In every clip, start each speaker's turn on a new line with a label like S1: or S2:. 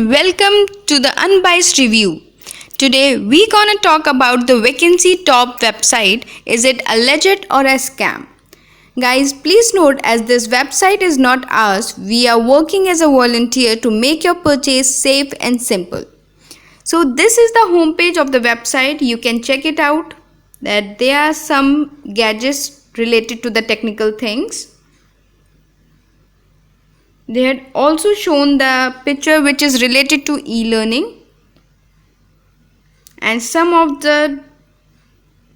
S1: and welcome to the Unbiased Review. Today we gonna talk about the vacancy top website. Is it a legit or a scam? Guys, please note as this website is not ours, we are working as a volunteer to make your purchase safe and simple. So this is the homepage of the website. You can check it out that there are some gadgets related to the technical things. They had also shown the picture which is related to e-learning and some of the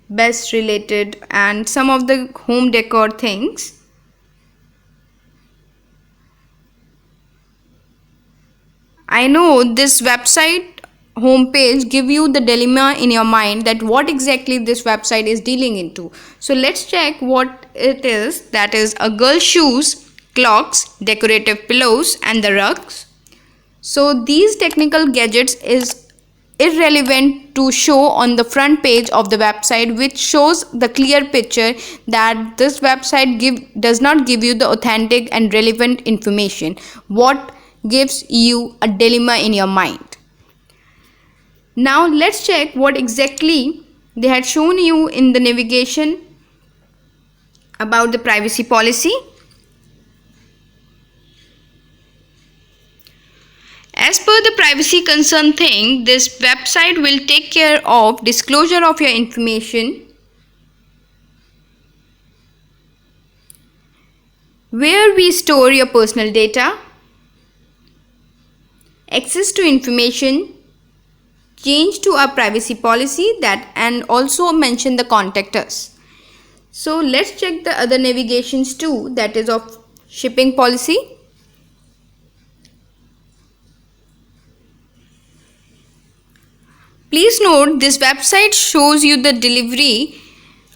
S1: best related and some of the home decor things. I know this website homepage give you the dilemma in your mind that what exactly this website is dealing into. So let's check what it is. That is a girl's shoes, clocks, decorative pillows and the rugs. So these technical gadgets is irrelevant to show on the front page of the website, which shows the clear picture that this website does not give you the authentic and relevant information. What gives you a dilemma in your mind. Now let's check what exactly they had shown you in the navigation about the privacy policy. As per the privacy concern thing, this website will take care of disclosure of your information, where we store your personal data, access to information, change to our privacy policy that and also mention the contact us. So let's check the other navigations too, that is of shipping policy. Please note this website shows you the delivery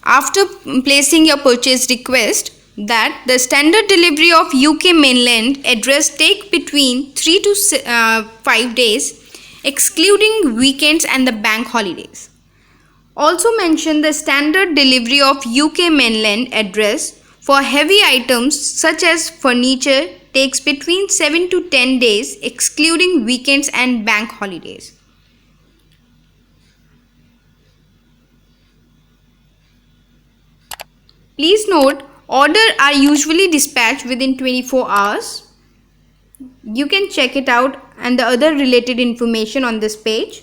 S1: after placing your purchase request that the standard delivery of UK mainland address take between 3 to 5 days excluding weekends and the bank holidays. Also mention the standard delivery of UK mainland address for heavy items such as furniture takes between 7 to 10 days excluding weekends and bank holidays. Please note, orders are usually dispatched within 24 hours. You can check it out and the other related information on this page.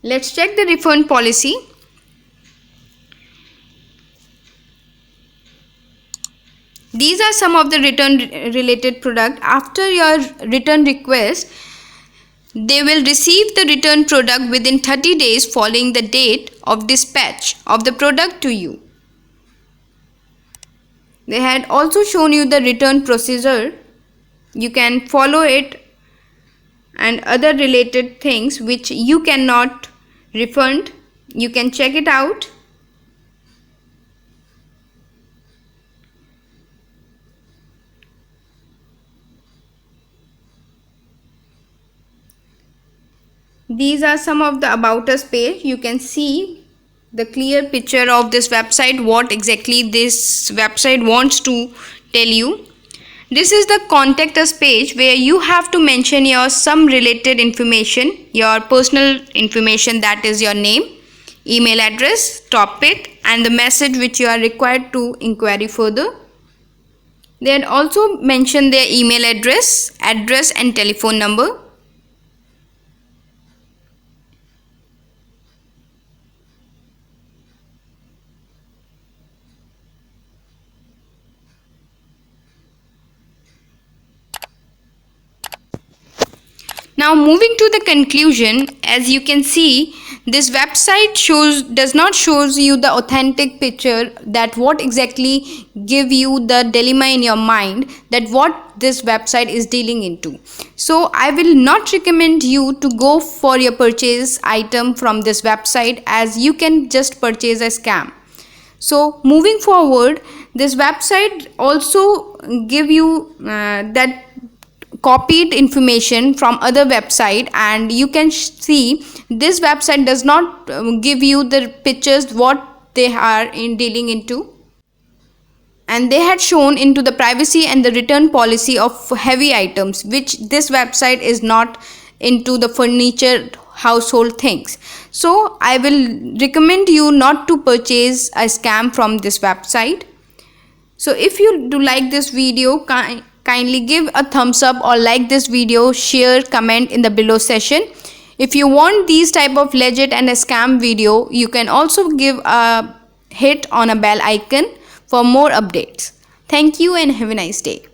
S1: Let's check the refund policy. These are some of the return related product. After your return request, they will receive the return product within 30 days following the date of dispatch of the product to you. They had also shown you the return procedure. You can follow it and other related things which you cannot refund. You can check it out. These are some of the about us page. You can see the clear picture of this website, what exactly this website wants to tell you. This is the contact us page where you have to mention your some related information, your personal information, that is your name, email address, topic and the message which you are required to inquiry further. They had also mentioned their email address and telephone number. Now moving to the conclusion, as you can see, this website does not shows you the authentic picture that what exactly give you the dilemma in your mind that what this website is dealing into. So I will not recommend you to go for your purchase item from this website, as you can just purchase a scam. So moving forward, this website also give you that copied information from other website, and you can see this website does not give you the pictures what they are in dealing into. and they had shown into the privacy and the return policy of heavy items, which this website is not into the furniture household things. So I will recommend you not to purchase a scam from this website. So if you do like this video, kindly give a thumbs up or like this video, share, comment in the below section. If you want these type of legit and a scam video, you can also give a hit on a bell icon for more updates. Thank you and have a nice day.